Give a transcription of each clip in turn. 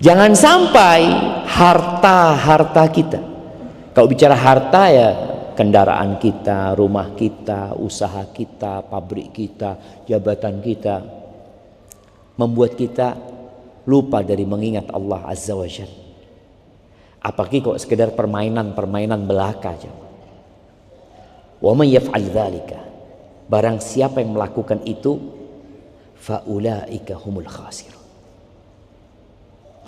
Jangan sampai harta-harta kita, kalau bicara harta ya kendaraan kita, rumah kita, usaha kita, pabrik kita, jabatan kita, membuat kita lupa dari mengingat Allah Azza wa Jalla. Apalagi kok sekedar permainan belaka aja. Wa man yaf'al dzalika, barang siapa yang melakukan itu, faulaika humul khasirun.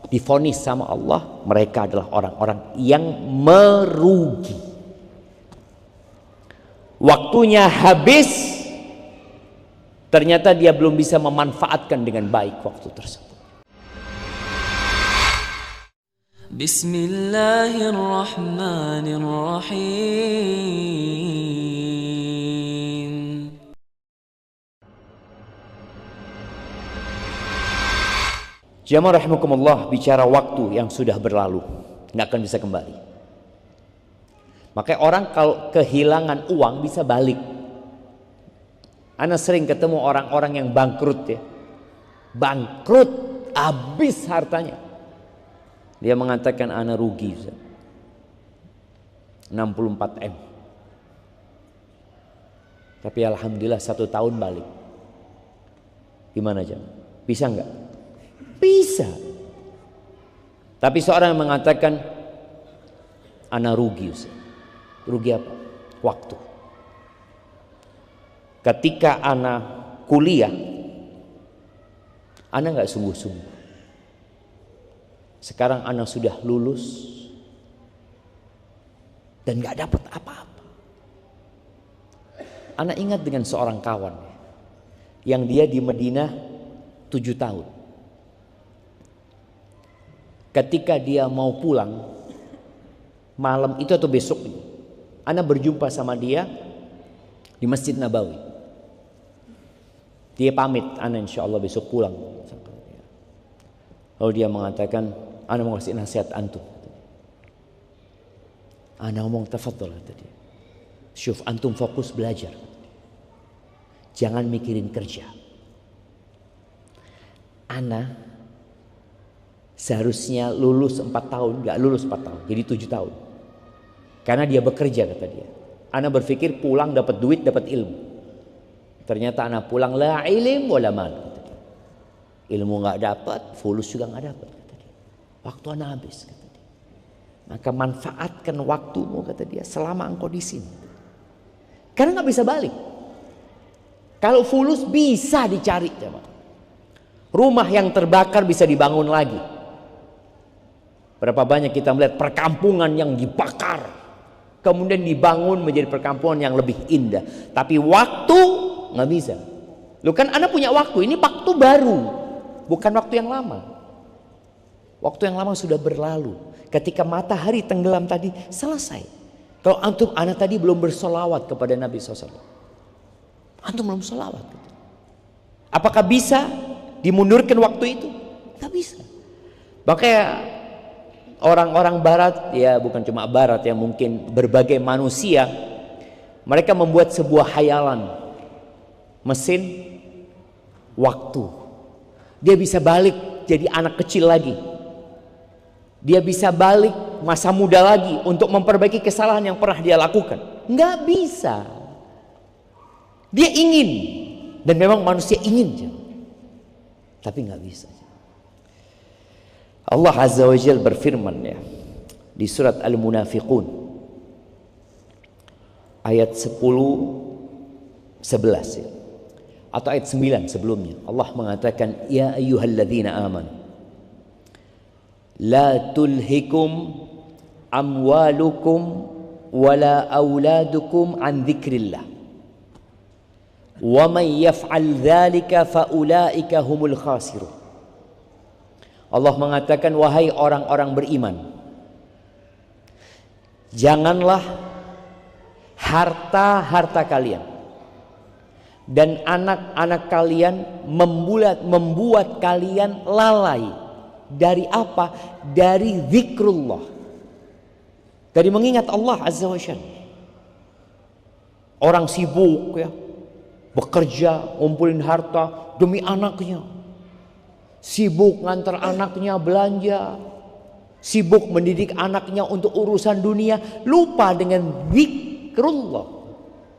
Divonis sama Allah, mereka adalah orang-orang yang merugi. Waktunya habis, ternyata dia belum bisa memanfaatkan dengan baik waktu tersebut. Bismillahirrahmanirrahim. Jamaah rahimakumullah, bicara waktu yang sudah berlalu, nggak akan bisa kembali. Makanya orang kalau kehilangan uang bisa balik. Ana sering ketemu orang-orang yang bangkrut ya. Bangkrut, habis hartanya. Dia mengatakan ana rugi 64 M. Tapi alhamdulillah 1 tahun balik. Gimana aja? Bisa nggak? Bisa. Tapi seorang yang mengatakan ana rugi. Rugi apa? Waktu. Ketika ana kuliah, ana nggak sungguh-sungguh. Sekarang ana sudah lulus dan nggak dapat apa-apa. Ana ingat dengan seorang kawan yang dia di Madinah 7 tahun. Ketika dia mau pulang malam itu atau besoknya, ana berjumpa sama dia di Masjid Nabawi. Dia pamit, ana insya Allah besok pulang. Lalu dia mengatakan, ana mau kasih nasihat antum. Ana ngomong tafadhol tadi. Syuf, antum fokus belajar. Jangan mikirin kerja. Ana seharusnya lulus 4 tahun, gak lulus 4 tahun, jadi 7 tahun. Karena dia bekerja, kata dia. Ana berpikir pulang dapat duit, dapat ilmu. Ternyata ana pulang la ilim wala mal. Ilmu gak dapat, fulus juga gak dapat, kata dia. Waktu ana habis, kata dia. Maka manfaatkan waktumu, kata dia, selama engkau di sini. Karena gak bisa balik. Kalau fulus bisa dicari, jemaah. Rumah yang terbakar bisa dibangun lagi. Berapa banyak kita melihat perkampungan yang dibakar, kemudian dibangun menjadi perkampungan yang lebih indah. Tapi waktu nggak bisa. Lu kan Anda punya waktu, ini waktu baru, bukan waktu yang lama. Waktu yang lama sudah berlalu. Ketika matahari tenggelam tadi selesai. Kalau antum Anda tadi belum bersolawat kepada Nabi SAW, antum belum solawat. Apakah bisa dimundurkan waktu itu? Nggak bisa. Makanya orang-orang barat, ya bukan cuma barat ya, mungkin berbagai manusia, mereka membuat sebuah hayalan, mesin waktu. Dia bisa balik jadi anak kecil lagi. Dia bisa balik masa muda lagi untuk memperbaiki kesalahan yang pernah dia lakukan. Nggak bisa. Dia ingin, dan memang manusia ingin, tapi nggak bisa. Allah Azza wa Jalla berfirman ya di surat Al-Munafiqun ayat 10-11 ya, atau ayat 9 sebelumnya. Allah mengatakan, ya ayyuhalladzina amanu la tulhikum amwalukum wala auladukum an dzikrillah wa man yaf'al dzalika faulaika humul khasirun. Allah mengatakan, wahai orang-orang beriman, janganlah harta-harta kalian dan anak-anak kalian membuat kalian lalai dari apa? Dari zikrullah, dari mengingat Allah Azza wa Jalla. Orang sibuk ya, bekerja, ngumpulin harta demi anaknya. sibuk ngantar anaknya belanja, sibuk mendidik anaknya untuk urusan dunia, lupa dengan zikrullah,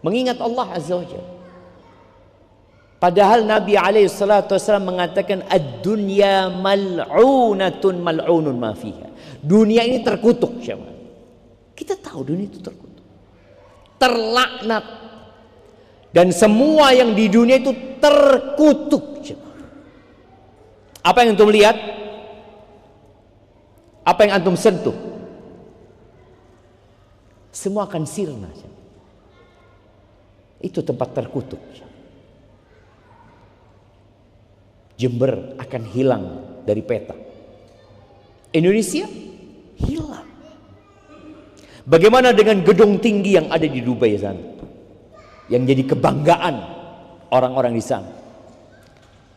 mengingat Allah Azza wa Jalla. Padahal Nabi SAW mengatakan ad-dunya mal'unatun mal'unun ma fiha. Dunia ini terkutuk, jemaah. Kita tahu dunia itu terkutuk, terlaknat, dan semua yang di dunia itu terkutuk, jemaah. Apa yang antum lihat? Apa yang antum sentuh? Semua akan sirna, jemaah. Itu tempat terkutuk, jemaah. Jember akan hilang dari peta. Indonesia hilang. Bagaimana dengan gedung tinggi yang ada di Dubai sana, yang jadi kebanggaan orang-orang di sana?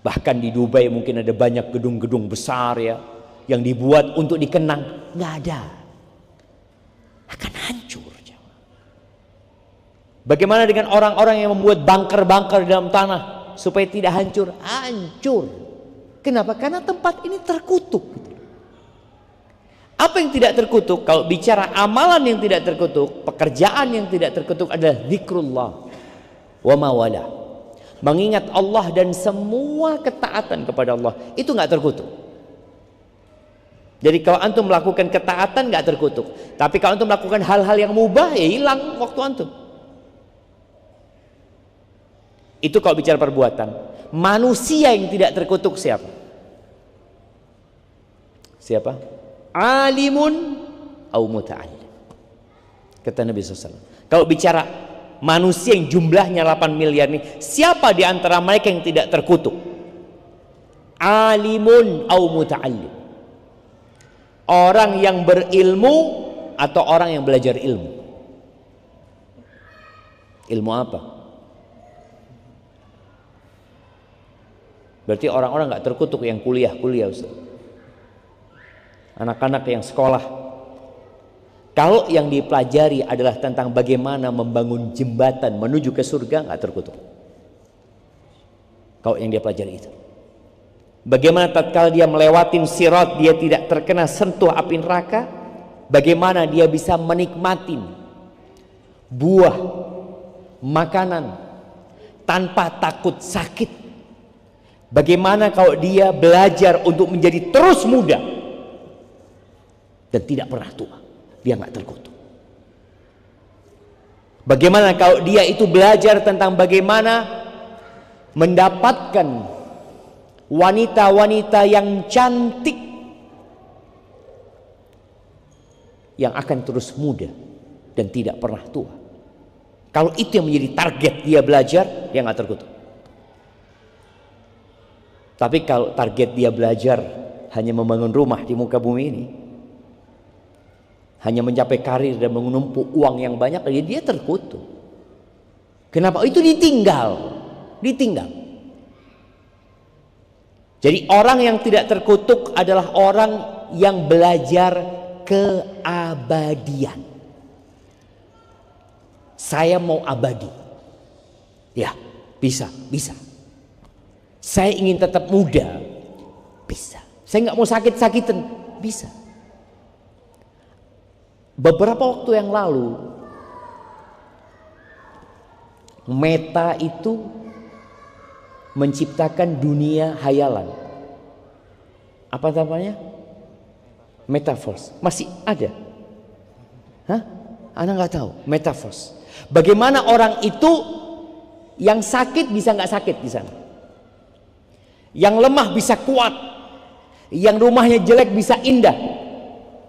Bahkan di Dubai mungkin ada banyak gedung-gedung besar ya, yang dibuat untuk dikenang. Nggak ada, akan hancur. Bagaimana dengan orang-orang yang membuat bunker-bunker dalam tanah supaya tidak hancur? Hancur. Kenapa? Karena tempat ini terkutuk. Apa yang tidak terkutuk? Kalau bicara amalan yang tidak terkutuk, pekerjaan yang tidak terkutuk adalah zikrullah wa mawala. Mengingat Allah dan semua ketaatan kepada Allah, itu nggak terkutuk. Jadi kalau antum melakukan ketaatan nggak terkutuk. Tapi kalau antum melakukan hal-hal yang mubah, ya hilang waktu antum. Itu kalau bicara perbuatan. Manusia yang tidak terkutuk siapa? Siapa? Alimun au muta'allim. Kata Nabi SAW. Kalau bicara manusia yang jumlahnya 8 miliar nih, siapa di antara mereka yang tidak terkutuk? Alimun au muta'allim. Orang yang berilmu atau orang yang belajar ilmu. Ilmu apa? Berarti orang-orang nggak terkutuk yang kuliah Ustaz. Anak-anak yang sekolah, kalau yang dipelajari adalah tentang bagaimana membangun jembatan menuju ke surga, nggak terkutuk. Kalau yang dia pelajari itu, bagaimana tatkala dia melewatin sirat, dia tidak terkena sentuh api neraka, bagaimana dia bisa menikmati buah makanan tanpa takut sakit. Bagaimana kalau dia belajar untuk menjadi terus muda dan tidak pernah tua, dia nggak terkutuk. Bagaimana kalau dia itu belajar tentang bagaimana mendapatkan wanita-wanita yang cantik, yang akan terus muda dan tidak pernah tua. Kalau itu yang menjadi target dia belajar, dia nggak terkutuk. Tapi kalau target dia belajar hanya membangun rumah di muka bumi ini, hanya mencapai karir dan menumpuk uang yang banyak, dia terkutuk. Kenapa? Itu ditinggal. Jadi orang yang tidak terkutuk adalah orang yang belajar keabadian. Saya mau abadi. Ya, bisa. Saya ingin tetap muda, bisa. Saya nggak mau sakit-sakitan, bisa. Beberapa waktu yang lalu, Meta itu menciptakan dunia hayalan. Apa namanya? Metaverse. Masih ada? Hah? Anda nggak tahu? Metaverse. Bagaimana orang itu yang sakit bisa nggak sakit di sana? Yang lemah bisa kuat, yang rumahnya jelek bisa indah.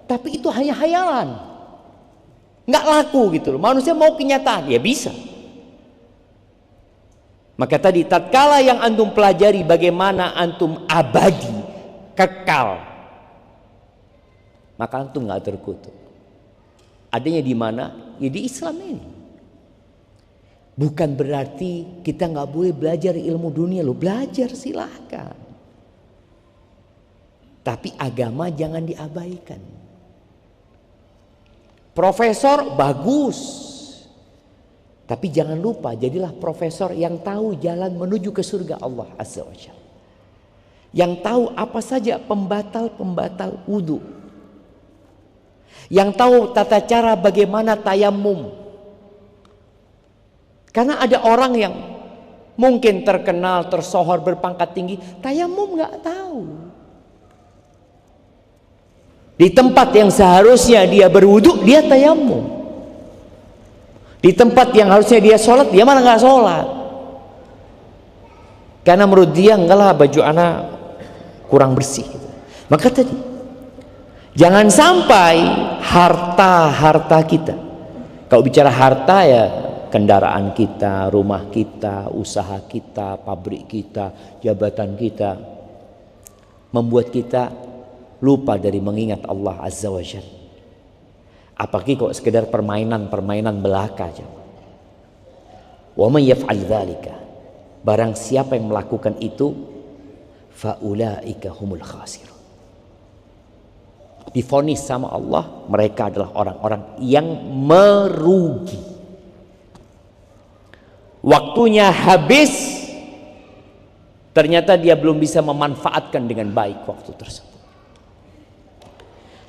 Tapi itu hanya hayalan, nggak laku gitu loh. Manusia mau kenyataan, ya bisa. Maka tadi tatkala yang antum pelajari bagaimana antum abadi, kekal, maka antum nggak terkutuk. Adanya di mana? Ya di Islam ini. Bukan berarti kita nggak boleh belajar ilmu dunia, lo belajar silahkan. Tapi agama jangan diabaikan. Profesor bagus, tapi jangan lupa jadilah profesor yang tahu jalan menuju ke surga Allah Azza wa Jalla. Yang tahu apa saja pembatal-pembatal wudu. Yang tahu tata cara bagaimana tayamum. Karena ada orang yang mungkin terkenal, tersohor, berpangkat tinggi, tayamum nggak tahu. Di tempat yang seharusnya dia berwudu, dia tayamum. Di tempat yang harusnya dia sholat, dia malah nggak sholat. Karena menurut dia, enggak lah, baju anak kurang bersih. Maka tadi, jangan sampai harta kita. Kalau bicara harta ya kendaraan kita, rumah kita, usaha kita, pabrik kita, jabatan kita, membuat kita lupa dari mengingat Allah Azza wa Jalla. Apalagi kok sekedar permainan belaka aja. Wa man yaf'al dzalika, barang siapa yang melakukan itu, faulaika humul khasirun. Divonis sama Allah, mereka adalah orang-orang yang merugi. Waktunya habis, ternyata dia belum bisa memanfaatkan dengan baik waktu tersebut.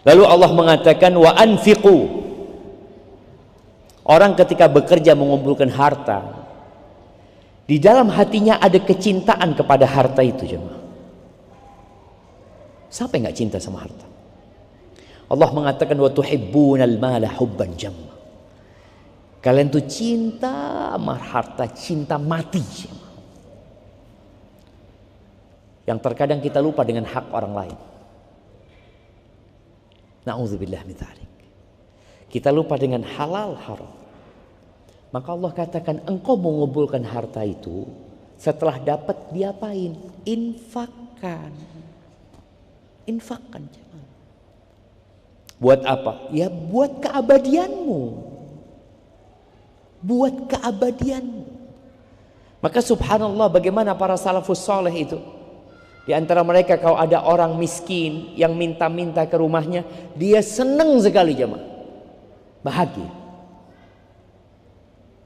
Lalu Allah mengatakan wa anfiqu. Orang ketika bekerja mengumpulkan harta, di dalam hatinya ada kecintaan kepada harta itu, jemaah. Siapa yang gak cinta sama harta? Allah mengatakan wa tuhibbunal mala hubban jamma. Kalian tuh cinta sama harta, cinta mati. Yang terkadang kita lupa dengan hak orang lain. Na'udzubillah min dzalik. Kita lupa dengan halal haram. Maka Allah katakan, engkau mengumpulkan harta itu, setelah dapat diapain? Infakkan. Infakkan. Buat apa? Ya buat keabadianmu. Buat keabadianmu. Maka subhanallah, bagaimana para salafus saleh itu. Di antara mereka kalau ada orang miskin yang minta-minta ke rumahnya, dia senang sekali, jemaah. Bahagia.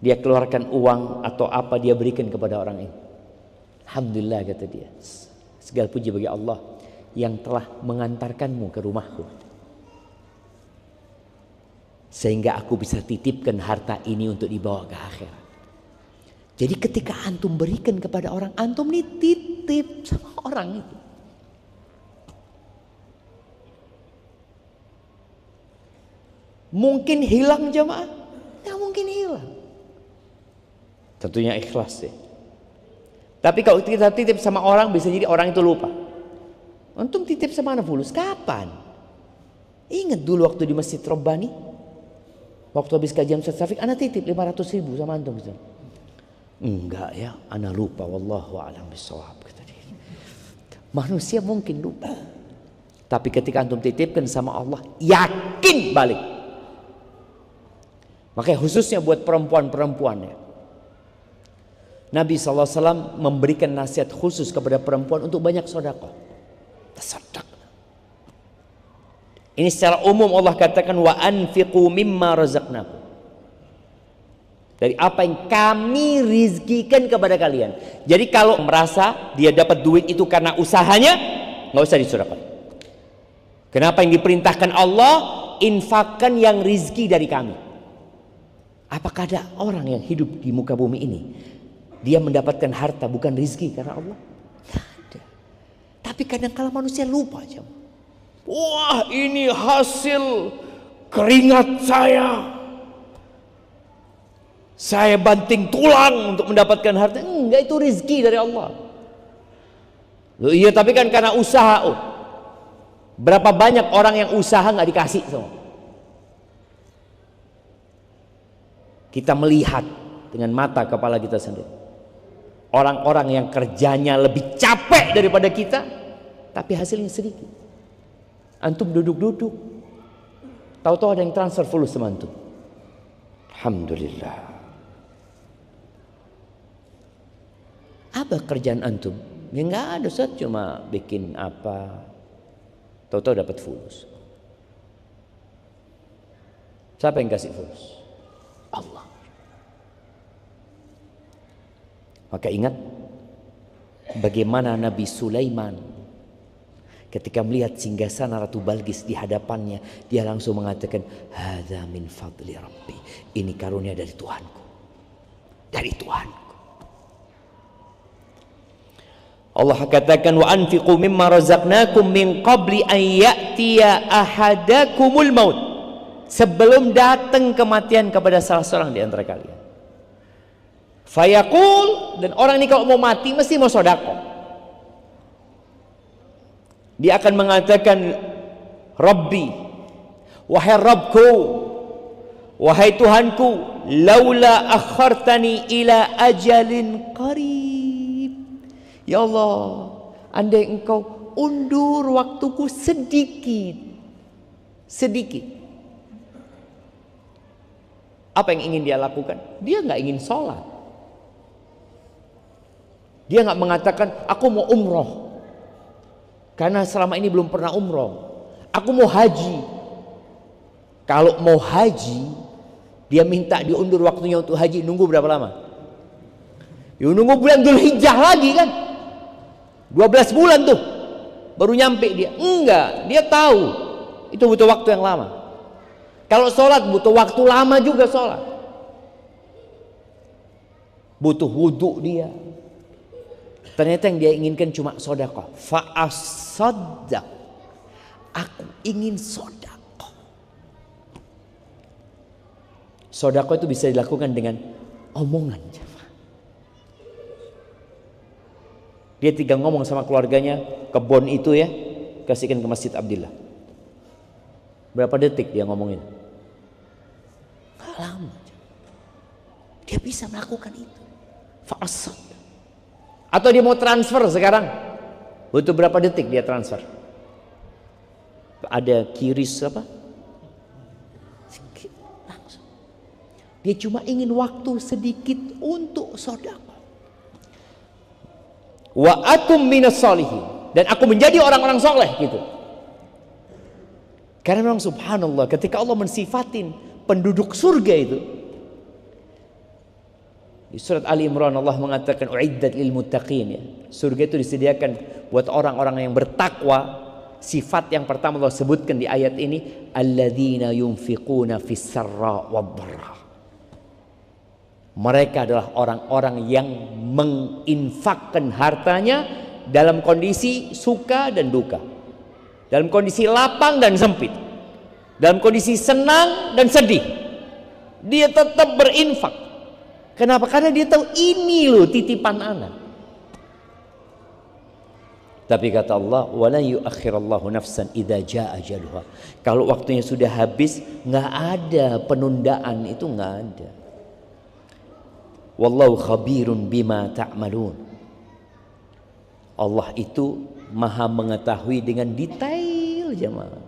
Dia keluarkan uang atau apa, dia berikan kepada orang ini. Alhamdulillah, kata dia. Segala puji bagi Allah yang telah mengantarkanmu ke rumahku, sehingga aku bisa titipkan harta ini untuk dibawa ke akhirat. Jadi ketika antum berikan kepada orang, antum ini titip sama orang itu. Mungkin hilang, jemaah? Ya mungkin hilang. Tentunya ikhlas ya. Tapi kalau kita titip sama orang, bisa jadi orang itu lupa. Antum titip sama anak fulus, kapan? Ingat dulu waktu di Masjid Robbani, waktu habis kajian Ustaz Syafiq, anak titip 500.000 sama antum. Enggak ya, ana lupa, wallahu a'lam bishawab, kata dia. Manusia mungkin lupa, tapi ketika antum titipkan sama Allah, yakin balik. Makanya khususnya buat perempuan-perempuan ya, Nabi SAW memberikan nasihat khusus kepada perempuan untuk banyak sedekah. Tasaddaq. Ini secara umum Allah katakan wa anfiqu mimma razaqnakum. Dari apa yang kami rizkikan kepada kalian. Jadi kalau merasa dia dapat duit itu karena usahanya, nggak usah disedekahkan. Kenapa yang diperintahkan Allah? Infakkan yang rizki dari kami. Apakah ada orang yang hidup di muka bumi ini, dia mendapatkan harta bukan rizki karena Allah? Tidak ada. Tapi kadang-kala manusia lupa aja. Wah, ini hasil keringat saya banting tulang untuk mendapatkan harta. Enggak, itu rizki dari Allah. Loh iya, tapi kan karena usaha. Oh, berapa banyak orang yang usaha nggak dikasih semua. Kita melihat dengan mata kepala kita sendiri. Orang-orang yang kerjanya lebih capek daripada kita, tapi hasilnya sedikit. Antum duduk-duduk, tahu-tahu ada yang transfer fulus sama antum. Alhamdulillah. Apa kerjaan antum? Ya nggak ada, Ustaz, cuma bikin apa, tahu-tahu dapat fulus. Siapa yang kasih fulus? Allah. Maka ingat bagaimana Nabi Sulaiman Ketika melihat singgasana Ratu Balqis di hadapannya, dia langsung mengatakan, hadza min fadli rabbi. Ini karunia dari Tuhanku. Dari Tuhanku. Allah katakan, wa anfiqu mimma razaqnakum min qabli an ya'tiya ahadakumul maut. Sebelum datang kematian kepada salah seorang di antara kalian. Fayaqul, dan orang ini kalau mau mati mesti mau sedekah. Dia akan mengatakan, Rabbi, wahai Rabbku, wahai Tuhanku, laula akhartani ila ajalin qarib. Ya Allah, andai engkau undur waktuku sedikit. Apa yang ingin dia lakukan? Dia nggak ingin sholat. Dia nggak mengatakan, aku mau umroh. Karena selama ini belum pernah umroh. Aku mau haji. Kalau mau haji, dia minta diundur waktunya untuk haji. Nunggu berapa lama? Ya, nunggu bulan Dzulhijjah lagi kan. 12 bulan tuh baru nyampe dia. Enggak, dia tahu itu butuh waktu yang lama. Kalau sholat butuh waktu lama juga sholat. Butuh wudhu dia. Ternyata yang dia inginkan cuma sedekah. Fa'asaddaq. Aku ingin sedekah. Sedekah itu bisa dilakukan dengan omongan. Dia tinggal ngomong sama keluarganya, kebun itu ya, kasihkan ke Masjid Abdillah. Berapa detik dia ngomongin? Gak lama. Dia bisa melakukan itu. Fa'asaddaq. Atau dia mau transfer sekarang, butuh berapa detik dia transfer? Ada kiris apa? Sedikit, langsung. Dia cuma ingin waktu sedikit untuk sedekah. Wa atum minas sholihin, dan aku menjadi orang-orang soleh gitu. Karena memang subhanallah, ketika Allah mensifatin penduduk surga itu, di surat Ali Imran Allah mengatakan uiddat lil muttaqin, ya. Surga itu disediakan buat orang-orang yang bertakwa. Sifat yang pertama Allah sebutkan di ayat ini, alladzina yunfiquna fis sarra wad dharra. Mereka adalah orang-orang yang menginfakkan hartanya dalam kondisi suka dan duka. Dalam kondisi lapang dan sempit. Dalam kondisi senang dan sedih. Dia tetap berinfak. Kenapa? Karena dia tahu ini loh titipan anak. Tapi kata Allah, wala yuakhirallahu nafsan idza jaa ajaluha. Kalau waktunya sudah habis, nggak ada penundaan, itu nggak ada. Wallahu khabirun bima ta'malun. Allah itu maha mengetahui dengan detail jemaah,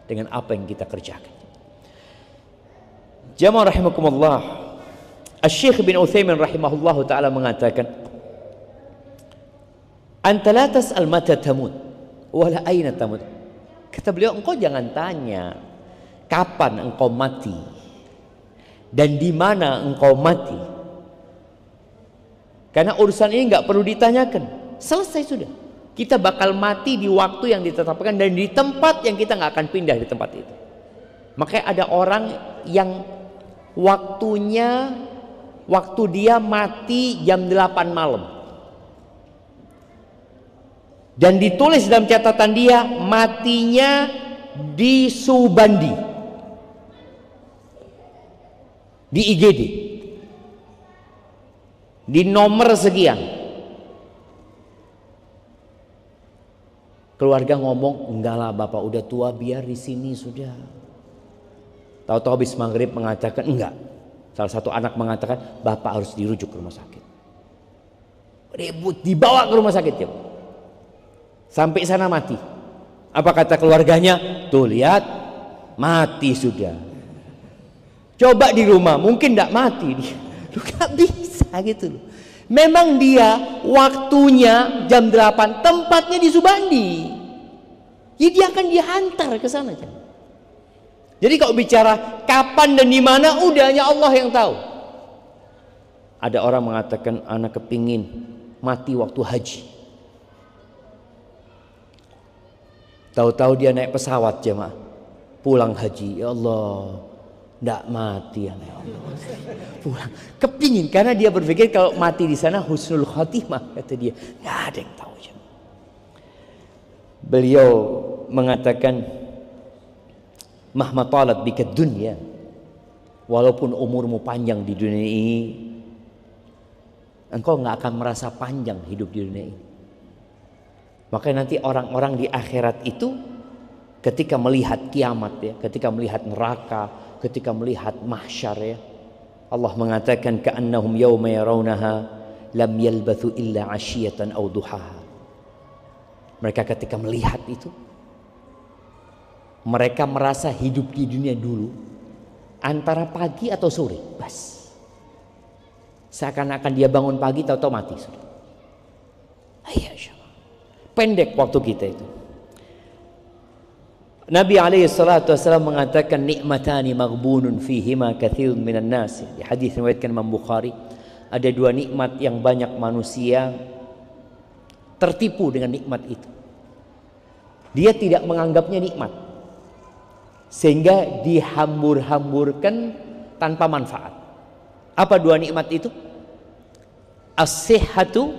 dengan apa yang kita kerjakan. Jemaah rahimakumullah, Asy-Syaikh bin Utsaimin rahimahullahu taala mengatakan, anta la tas'al mata tamut wala aina tamut. Kata beliau, engkau jangan tanya kapan engkau mati dan di mana engkau mati. Karena urusan ini enggak perlu ditanyakan. Selesai sudah. Kita bakal mati di waktu yang ditetapkan dan di tempat yang kita enggak akan pindah di tempat itu. Makanya ada orang yang waktu dia mati jam 8 malam. Dan ditulis dalam catatan dia matinya di Subandi, di IGD, di nomor sekian. Keluarga ngomong, enggak lah bapak udah tua, biar di sini sudah. Tahu-tahu habis maghrib mengatakan enggak. Salah satu anak mengatakan bapak harus dirujuk ke rumah sakit. Ribut, dibawa ke rumah sakit ya. Sampai sana mati. Apa kata keluarganya? Tuh lihat, mati sudah. Coba di rumah, mungkin tidak mati dia. Lu gak bisa gitu loh. Memang dia waktunya jam 8, tempatnya di Subandi. Jadi dia akan dihantar ke sana. Jadi kalau bicara kapan dan di mana, udah hanya Allah yang tahu. Ada orang mengatakan anak kepingin mati waktu haji. Tahu-tahu dia naik pesawat jemaah, pulang haji, ya Allah, ndak mati ya Allah. Pulang, kepingin karena dia berpikir kalau mati di sana husnul khotimah, kata dia. Nggak ada yang tahu jemaah. Beliau mengatakan, mahma talat bika dunya, walaupun umurmu panjang di dunia ini, engkau nggak akan merasa panjang hidup di dunia ini. Makanya nanti orang-orang di akhirat itu ketika melihat kiamat ya, ketika melihat neraka, ketika melihat mahsyar ya, Allah mengatakan ka'annahum yawma yarawnaha lam yalbathu illa 'ashiyatan aw duhaha. Mereka ketika melihat itu, mereka merasa hidup di dunia dulu antara pagi atau sore, bas. Seakan-akan dia bangun pagi tahu-tahu mati sudah. Pendek waktu kita itu. Nabi SAW mengatakan nikmatani maghbunun fihima katsirun minan nas. Di hadis riwayatkan Imam Bukhari, ada dua nikmat yang banyak manusia tertipu dengan nikmat itu. Dia tidak menganggapnya nikmat, sehingga dihambur-hamburkan tanpa manfaat. Apa dua nikmat itu? As-sihhatu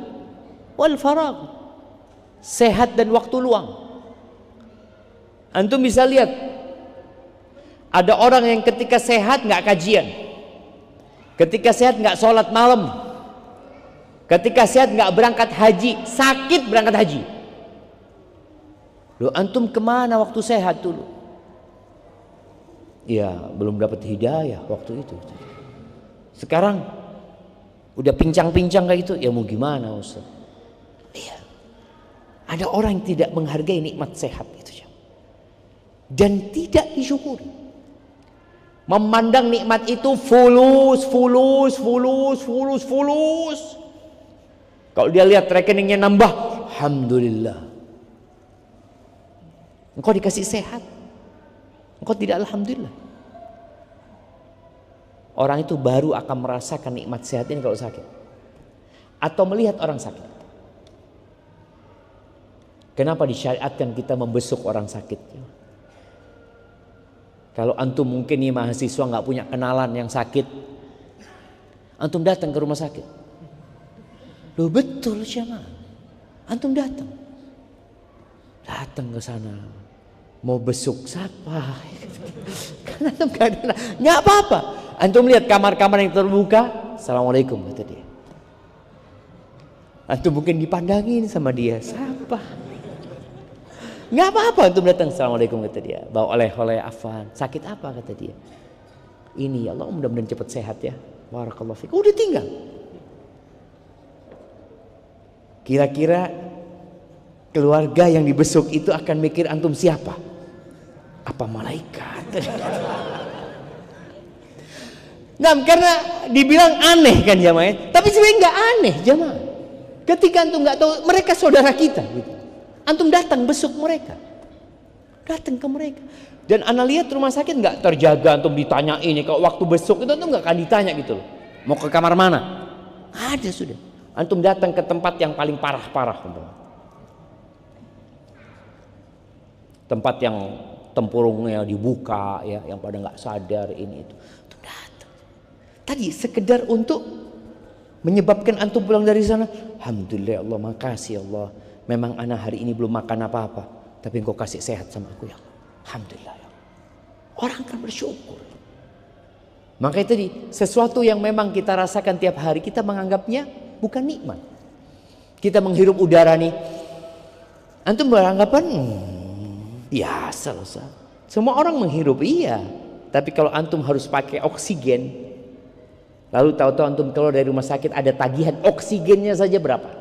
wal faragh. Sehat dan waktu luang. Antum bisa lihat, ada orang yang ketika sehat nggak kajian, ketika sehat nggak sholat malam, ketika sehat nggak berangkat haji, sakit berangkat haji. Loh, antum kemana waktu sehat dulu? Ya belum dapat hidayah waktu itu. Sekarang udah pincang-pincang kayak gitu, ya mau gimana Ustaz? Iya. Ada orang yang tidak menghargai nikmat sehat itu dan tidak disyukuri. Memandang nikmat itu fulus. Kalau dia lihat rekeningnya nambah, alhamdulillah. Engkau dikasih sehat, engkau tidak alhamdulillah. Orang itu baru akan merasakan nikmat sehat ini kalau sakit, atau melihat orang sakit. Kenapa disyariatkan kita membesuk orang sakit? Kalau antum mungkin nih mahasiswa nggak punya kenalan yang sakit, antum datang ke rumah sakit. Loh betul siapa? Antum datang ke sana, mau besuk siapa? Karena antum nggak apa-apa. Antum lihat kamar-kamar yang terbuka, assalamualaikum kata dia. Antum mungkin dipandangin sama dia, siapa? Nggak apa-apa antum datang, assalamualaikum kata dia, bawa oleh-oleh afan. Sakit apa kata dia? Ini ya Allah, mudah-mudahan cepat sehat ya, barakallahu fiik. Udah tinggal. Kira-kira keluarga yang dibesuk itu akan mikir antum siapa? Apa malaikat? Nah, karena dibilang aneh kan jamaah, tapi sebenarnya nggak aneh jamaah. Ketika antum nggak tahu mereka saudara kita gitu. Antum datang besuk mereka, datang ke mereka. Dan ana lihat rumah sakit nggak terjaga, antum ditanya ini. Kalau waktu besuk itu antum nggak akan ditanya gitu loh. Mau ke kamar mana? Ada sudah. Antum datang ke tempat yang paling parah-parah. Tempat yang tempurungnya dibuka, ya, yang pada nggak sadar ini itu. Antum datang. Tadi sekedar untuk menyebabkan antum pulang dari sana. Alhamdulillah Allah, makasih Allah. Memang anak hari ini belum makan apa-apa, tapi engkau kasih sehat sama aku ya Allah. Alhamdulillah ya Allah. Orang akan bersyukur. Makanya tadi sesuatu yang memang kita rasakan tiap hari, kita menganggapnya bukan nikmat. Kita menghirup udara nih, antum beranggapan biasa loh. Semua orang menghirup iya, tapi kalau antum harus pakai oksigen, lalu tahu-tahu antum keluar dari rumah sakit ada tagihan oksigennya saja berapa?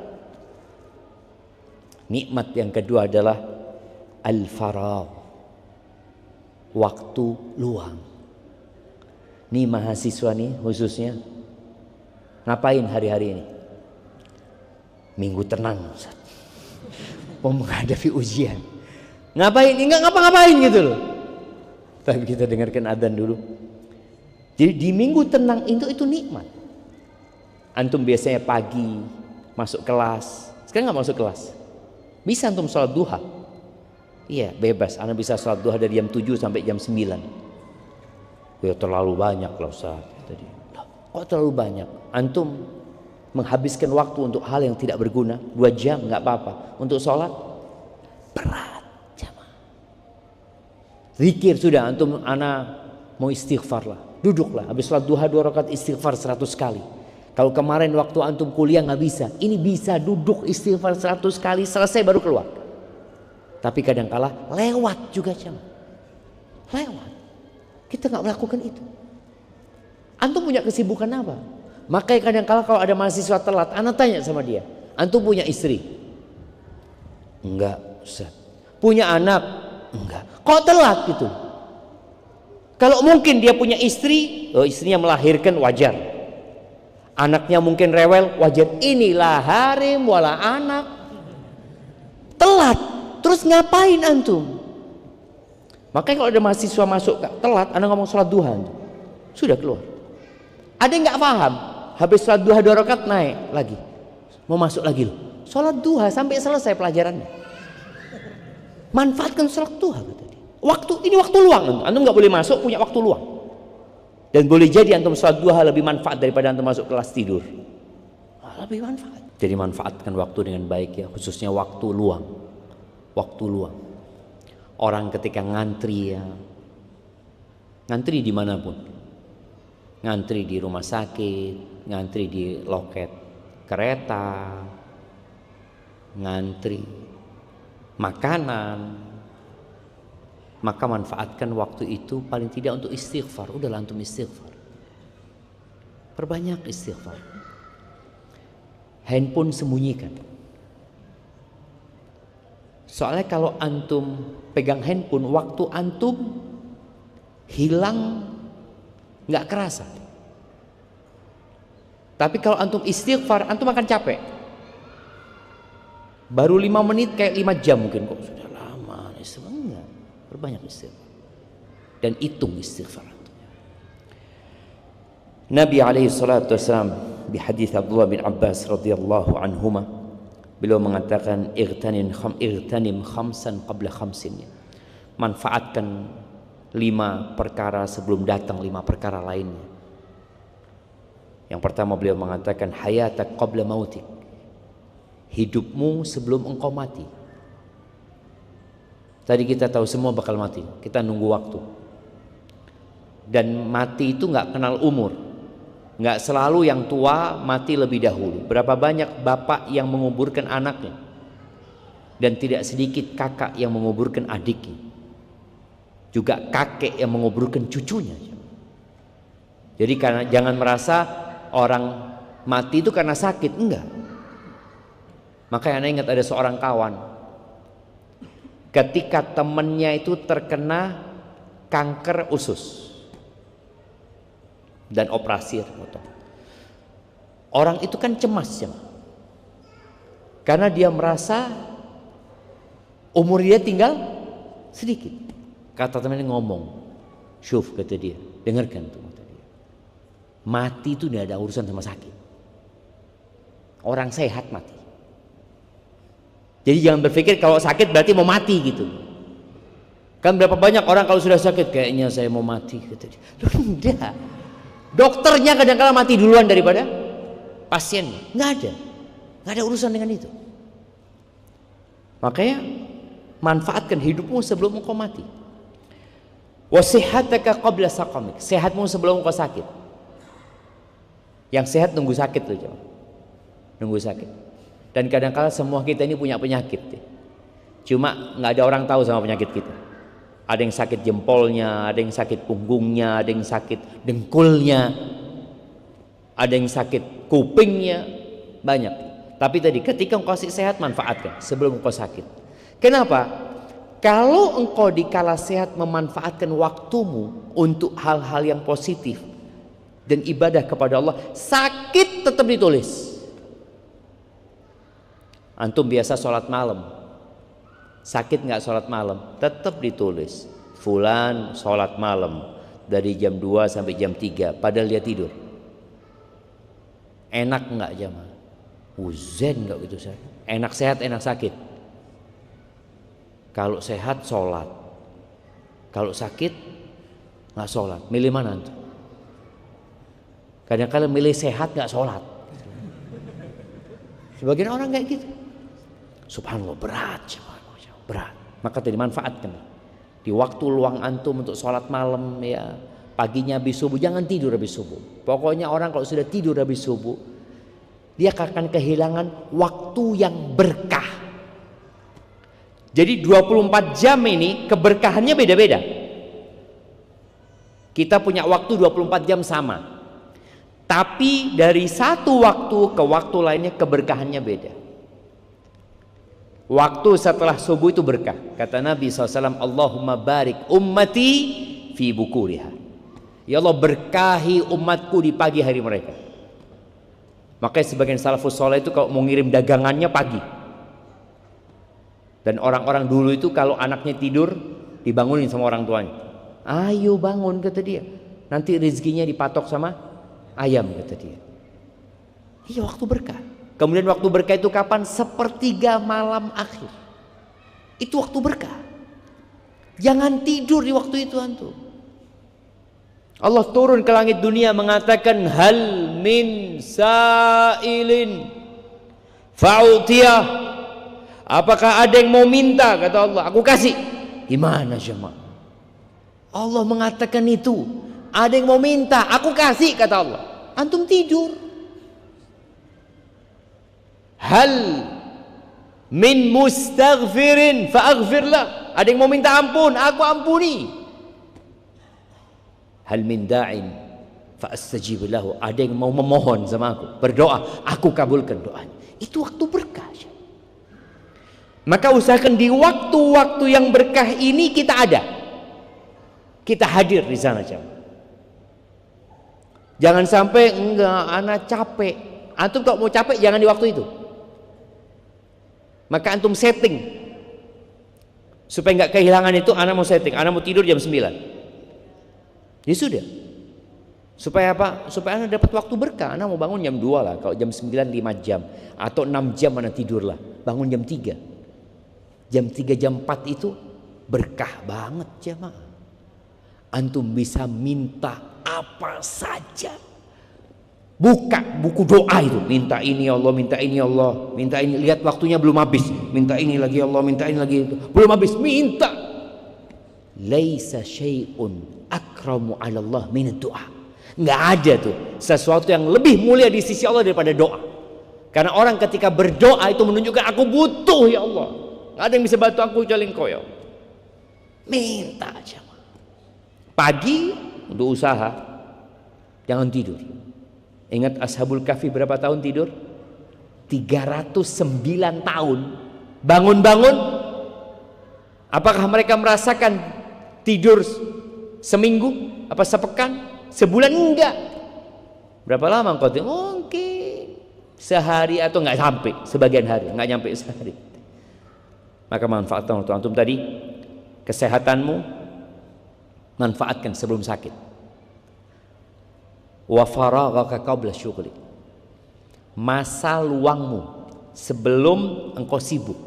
Nikmat yang kedua adalah al-faragh, waktu luang. Nih mahasiswa nih khususnya, ngapain hari-hari ini? Minggu tenang, Ustaz. Mau menghadapi ujian. Ngapain? Enggak ngapa-ngapain gitu loh. Tapi kita dengarkan adzan dulu. Jadi di minggu tenang itu nikmat. Antum biasanya pagi masuk kelas, sekarang nggak masuk kelas. Bisa antum sholat duha, Iya, bebas. Ana bisa sholat duha dari jam 7 sampai jam 9. Ya terlalu banyak lah Ustaz. Tadi. Kok terlalu banyak? Antum menghabiskan waktu untuk hal yang tidak berguna 2 jam nggak apa-apa. Untuk sholat berat jamaah. Zikir sudah, antum ana mau istighfar lah. Duduklah. Habis sholat duha 2 rakaat istighfar 100 kali. Kalau kemarin waktu antum kuliah nggak bisa, ini bisa duduk istighfar 100 kali selesai baru keluar. Tapi kadangkala lewat juga jamaah. Lewat. Kita nggak melakukan itu. Antum punya kesibukan apa? Makanya kadangkala kalau ada mahasiswa telat, ana tanya sama dia, antum punya istri? Enggak, Ustaz. Punya anak? Enggak. Kok telat gitu? Kalau mungkin dia punya istri, istrinya melahirkan wajar. Anaknya mungkin rewel, wajar. Inilah harim wala anak. Telat. Terus ngapain antum? Makanya kalau ada mahasiswa masuk telat, anda ngomong sholat duha, sudah keluar. Ada yang nggak paham, habis sholat duha 2 rakaat naik lagi, mau masuk lagi loh. Sholat duha sampai selesai pelajarannya. Manfaatkan sholat duha kata dia. Ini waktu luang, antum nggak boleh masuk, punya waktu luang. Dan boleh jadi antum sholat duha lebih manfaat daripada antum masuk kelas tidur. Lebih manfaat. Jadi manfaatkan waktu dengan baik ya, khususnya waktu luang. Waktu luang. Orang ketika ngantri ya, ngantri dimanapun, ngantri di rumah sakit, ngantri di loket kereta, ngantri makanan, maka manfaatkan waktu itu paling tidak untuk istighfar. Udahlah antum istighfar, perbanyak istighfar. Handphone sembunyikan. Soalnya kalau antum pegang handphone, waktu antum hilang nggak kerasa. Tapi kalau antum istighfar, antum akan capek. Baru 5 menit kayak 5 jam mungkin, kok sudah lama. Enggak, berbanyak istighfar. Dan hitung istighfar. Nabi alaihi salatu wasallam di hadis Abdullah bin Abbas radhiyallahu anhuma, beliau mengatakan irtanim khamsan qabla khamsin. Manfaatkan 5 perkara sebelum datang 5 perkara lainnya. Yang pertama beliau mengatakan hayatak qabla mautik. Hidupmu sebelum engkau mati. Tadi kita tahu semua bakal mati. Kita nunggu waktu. Dan mati itu nggak kenal umur. Nggak selalu yang tua mati lebih dahulu. Berapa banyak bapak yang menguburkan anaknya, dan tidak sedikit kakak yang menguburkan adiknya, juga kakek yang menguburkan cucunya. Jadi karena jangan merasa orang mati itu karena sakit, enggak. Makanya Anda ingat ada seorang kawan, ketika temannya itu terkena kanker usus dan operasi potong. Orang itu kan cemas ya, karena dia merasa umur dia tinggal sedikit. Kata temannya ngomong, "Syuf," kata dia, dengarkan tuh kata dia. Mati itu tidak ada urusan sama sakit. Orang sehat mati. Jadi jangan berpikir kalau sakit berarti mau mati gitu. Kan berapa banyak orang kalau sudah sakit, kayaknya saya mau mati kata dia. Loh, enggak. Dokternya kadang-kala mati duluan daripada pasiennya. Nggak ada urusan dengan itu. Makanya manfaatkan hidupmu sebelum engkau mati. Wasihataka qabla saqamik. Sehatmu sebelum engkau sakit. Yang sehat nunggu sakit loh, nunggu sakit. Dan kadang-kala semua kita ini punya penyakit. Cuma nggak ada orang tahu sama penyakit kita. Ada yang sakit jempolnya, ada yang sakit punggungnya, ada yang sakit dengkulnya, ada yang sakit kupingnya, banyak. Tapi tadi ketika engkau sehat, manfaatkan sebelum engkau sakit. Kenapa? Kalau engkau dikala sehat memanfaatkan waktumu untuk hal-hal yang positif dan ibadah kepada Allah, sakit tetap ditulis. Antum biasa sholat malam, sakit nggak sholat malam, tetap ditulis fulan sholat malam dari jam 2 sampai jam 3 padahal dia tidur. Enak nggak jamaah? Zen nggak gitu saya? Enak sehat, enak sakit. Kalau sehat sholat, kalau sakit nggak sholat. Milih mana tuh? Kadang-kadang milih sehat nggak sholat. Sebagian orang kayak gitu. Subhanallah, berat, berat. Maka tadi manfaatkan di waktu luang antum untuk sholat malam, ya paginya habis subuh, jangan tidur habis subuh. Pokoknya orang kalau sudah tidur habis subuh, dia akan kehilangan waktu yang berkah. Jadi 24 jam ini keberkahannya beda-beda. Kita punya waktu 24 jam sama, tapi dari satu waktu ke waktu lainnya keberkahannya beda. Waktu setelah subuh itu berkah. Kata Nabi SAW, Allahumma barik ummati fi bukuriha. Ya Allah, berkahi umatku di pagi hari mereka. Makanya sebagian salafus soleh itu kalau mau ngirim dagangannya pagi. Dan orang-orang dulu itu kalau anaknya tidur dibangunin sama orang tuanya. Ayo bangun, kata dia. Nanti rezekinya dipatok sama ayam, kata dia. Iya, waktu berkah. Kemudian waktu berkah itu kapan? Sepertiga malam akhir. Itu waktu berkah. Jangan tidur di waktu itu antum. Allah turun ke langit dunia mengatakan, hal min sa'ilin fa'utiyah. Apakah ada yang mau minta? Kata Allah, aku kasih. Gimana jemaah? Allah mengatakan itu. Ada yang mau minta, aku kasih, kata Allah. Antum tidur. Hal min mustaghfirin fa'aghfirlah. Ada yang mau minta ampun, aku ampuni. Hal min da'in fa'astajib lahu. Ada yang mau memohon sama aku, berdoa, aku kabulkan doanya. Itu waktu berkah. Maka usahakan di waktu-waktu yang berkah ini kita ada, kita hadir di sana. Jangan sampai enggak, anak capek. Antum kalau mau capek jangan di waktu itu. Maka antum setting supaya nggak kehilangan itu. Anak mau setting, anak mau tidur jam 9. Ya sudah. Supaya apa? Supaya anak dapat waktu berkah. Anak mau bangun jam 2 lah. Kalau jam 9 5 jam atau 6 jam anak tidur lah. Bangun jam 3. Jam 3 jam 4 itu berkah banget jemaah. Antum bisa minta apa saja. Buka buku doa itu, minta ini ya Allah, minta ini ya Allah, minta ini. Lihat waktunya belum habis, minta ini lagi ya Allah, minta ini lagi, belum habis, minta. Laisa syai'un akramu 'ala Allah min doa. Enggak ada tuh sesuatu yang lebih mulia di sisi Allah daripada doa. Karena orang ketika berdoa itu menunjukkan, aku butuh ya Allah, enggak ada yang bisa bantu aku kecuali Engkau ya Allah. Minta aja. Pagi untuk usaha, jangan tidur. Ingat Ashabul Kahfi berapa tahun tidur? 309 tahun. Bangun-bangun, apakah mereka merasakan tidur seminggu? Apa sepekan? Sebulan? Enggak. Berapa lama engkau tidur? Mungkin sehari atau enggak sampai, sebagian hari, enggak nyampe sehari. Maka manfaatkan waktu antum tadi, kesehatanmu manfaatkan sebelum sakit. Wa faraghaka qabla syughli. Masa luangmu sebelum engkau sibuk.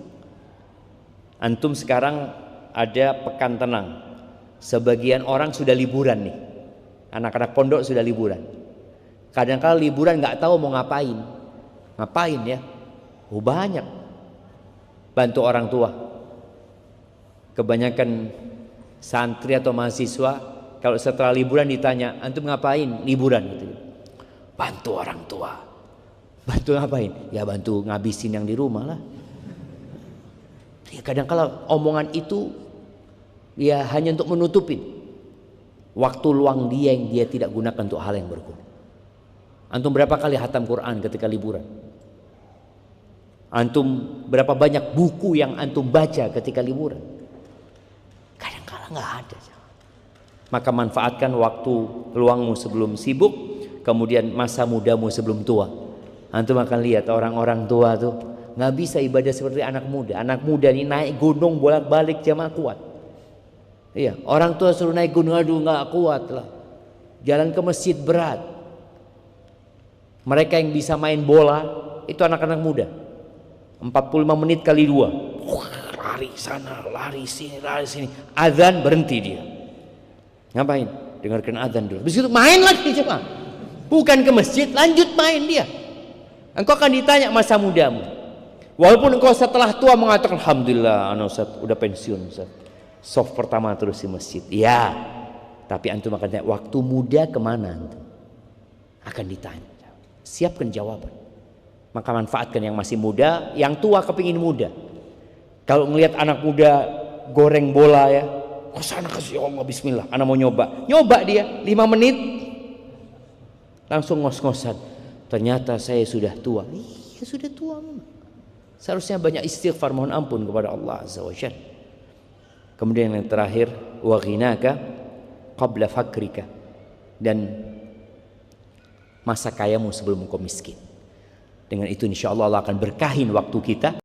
Antum sekarang ada pekan tenang. Sebagian orang sudah liburan nih. Anak-anak pondok sudah liburan. Kadang-kadang liburan nggak tahu mau ngapain. Ngapain ya? Oh banyak. Bantu orang tua. Kebanyakan santri atau mahasiswa kalau setelah liburan ditanya, antum ngapain liburan gitu. Bantu orang tua. Bantu ngapain? Ya bantu ngabisin yang di rumah lah. Ya kadang-kala omongan itu ya hanya untuk menutupin waktu luang dia yang dia tidak gunakan untuk hal yang berguna. Antum berapa kali hatam Quran ketika liburan? Antum berapa banyak buku yang antum baca ketika liburan? Kadang-kala nggak ada. Maka manfaatkan waktu luangmu sebelum sibuk, kemudian masa mudamu sebelum tua. Antum akan lihat orang-orang tua tuh nggak bisa ibadah seperti anak muda. Anak muda ini naik gunung bolak-balik jamaah kuat. Iya, orang tua suruh naik gunung, aduh nggak kuat lah. Jalan ke masjid berat. Mereka yang bisa main bola itu anak-anak muda. 45 menit kali 2. lari sana, lari sini, lari sini. Azan berhenti dia. Ngapain? Dengarkan azan dulu. Habis itu main lagi jemaah. Bukan ke masjid, lanjut main dia. Engkau akan ditanya masa mudamu. Walaupun engkau setelah tua mengatakan alhamdulillah, Ustaz udah pensiun Ustaz. Soft pertama terus di masjid. Ya. Tapi antum akan tanya waktu muda kemana antum? Akan ditanya. Siapkan jawaban. Maka manfaatkan yang masih muda, yang tua kepingin muda. Kalau ngelihat anak muda goreng bola ya, oh sana kasih Allah bismillah, anak mau nyoba. Nyoba dia 5 menit langsung ngos-ngosan. Ternyata saya sudah tua. Iya sudah tua. Seharusnya banyak istighfar mohon ampun kepada Allah Azza wa Jalla. Kemudian yang terakhir wa ghinaka qabla fakrika, dan masa kayamu sebelum engkau miskin. Dengan itu insya Allah Allah akan berkahin waktu kita